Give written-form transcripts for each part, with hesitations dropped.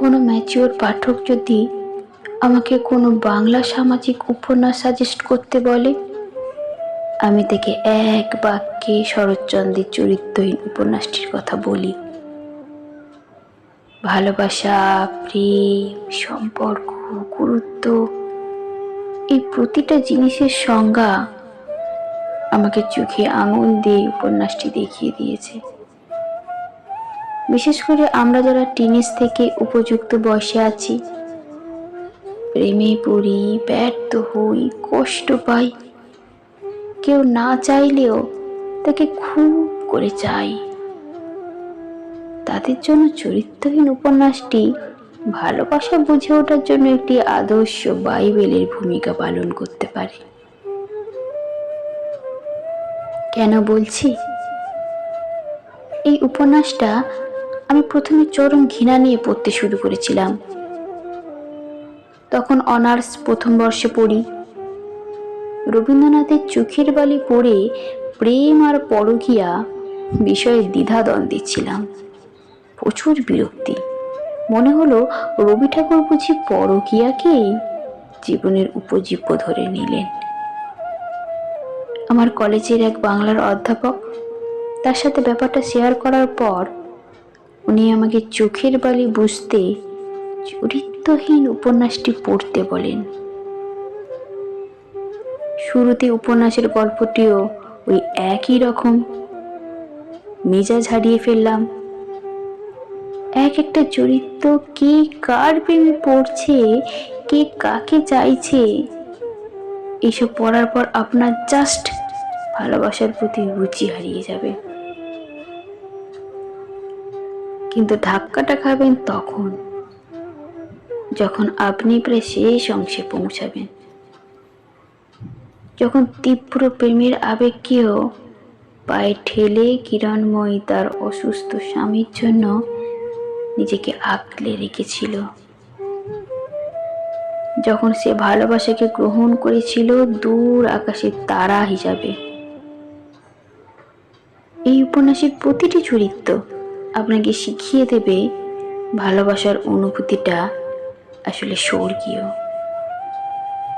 কোনো ম্যাচিওর পাঠক যদি আমাকে কোনো বাংলা সামাজিক উপন্যাস সাজেস্ট করতে বলে, আমি তাকে এক বাক্যে শরৎচন্দ্রের চরিত্রহীন উপন্যাসটির কথা বলি। ভালোবাসা, প্রেম, সম্পর্ক, গুরুত্ব, এই প্রতিটা জিনিসের সংজ্ঞা আমাকে চোখে আঙুল দিয়ে উপন্যাসটি দেখিয়ে দিয়েছে। বিশেষ করে আমরা যারা টিনেজ থেকে উপযুক্ত বয়সে আছি, প্রেমে পড়ি, ব্যর্থ হই, কষ্ট পাই, কেউ না চাইলেও তাকে খুব করে চাই, তাদের জন্য চরিত্রহীন উপন্যাসটি ভালোবাসা বুঝে ওঠার জন্য একটি আদর্শ বাইবেলের ভূমিকা পালন করতে পারে। কেন বলছি? এই উপন্যাসটা আমি প্রথমে চরম ঘৃণা নিয়ে পড়তে শুরু করেছিলাম। তখন অনার্স প্রথম বর্ষে পড়ি। রবীন্দ্রনাথের চোখের বালি পড়ে প্রেম আর পরকীয়া বিষয়ে দ্বিধাদ্বন্দ্বে ছিলাম। প্রচুর বিরক্তি। মনে হলো রবি ঠাকুর বুঝি পরকীয়াকেই জীবনের উপজীব্য ধরে নিলেন। আমার কলেজের এক বাংলার অধ্যাপক, তার সাথে ব্যাপারটা শেয়ার করার পর উনি আমাকে চোখের বালি বুঝতে চরিত্রহীন উপন্যাসটি পড়তে বলেন। শুরুতে উপন্যাসের গল্পটিও ওই একই রকম। মেজাজ হারিয়ে ফেললাম। এক একটা চরিত্র কে কার প্রেমে পড়ছে, কে কাকে চাইছে, এসব পড়ার পর আপনার জাস্ট ভালোবাসার প্রতি রুচি হারিয়ে যাবে। কিন্তু ধাক্কাটা খাবেন তখন, যখন আপনি প্রায় শেষ অংশে পৌঁছাবেন, যখন তীব্র প্রেমের আবেগকেও পায়ে ঠেলে কিরণময়ী তার অসুস্থ স্বামীর জন্য নিজেকে আঁকলে রেখেছিল, যখন সে ভালোবাসাকে গ্রহণ করেছিল দূর আকাশের তারা হিসাবে। এই উপন্যাসের প্রতিটি চরিত্র আপনাকে শিখিয়ে দেবে ভালোবাসার অনুভূতিটা আসলে স্বর্গীয়।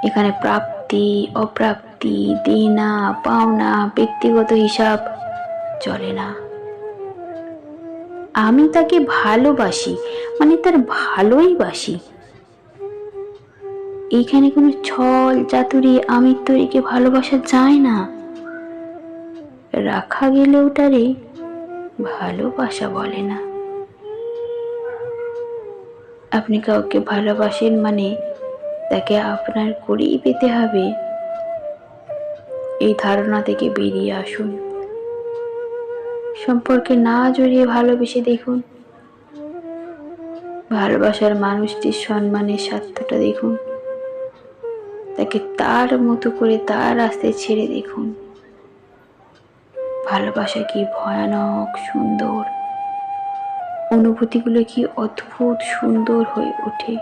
এখানে প্রাপ্তি, অপ্রাপ্তি, দেনা পাওনা, ব্যক্তিগত হিসাব চলে না। আমি তাকে ভালোবাসি মানে তার ভালোই বাসি। এইখানে কোনো ছল চাতুরি আমিত্বরীকে ভালোবাসা যায় না। রাখা গেলে ওটারে ভালোবাসা বলে না। আপনি কাউকে ভালোবাসেন মানে তাকে আপনার করেই পেতে হবে, এই ধারণা থেকে বেরিয়ে আসুন। সম্পর্কে না জড়িয়ে ভালোবেসে দেখুন। ভালোবাসার মানুষটির সম্মানের স্বার্থটা দেখুন। তাকে তার মতো করে তার রাস্তায় ছেড়ে দেখুন। ভালোবাসা কি ভয়ানক সুন্দর, অনুভূতিগুলো কি অদ্ভুত সুন্দর হয়ে ওঠে।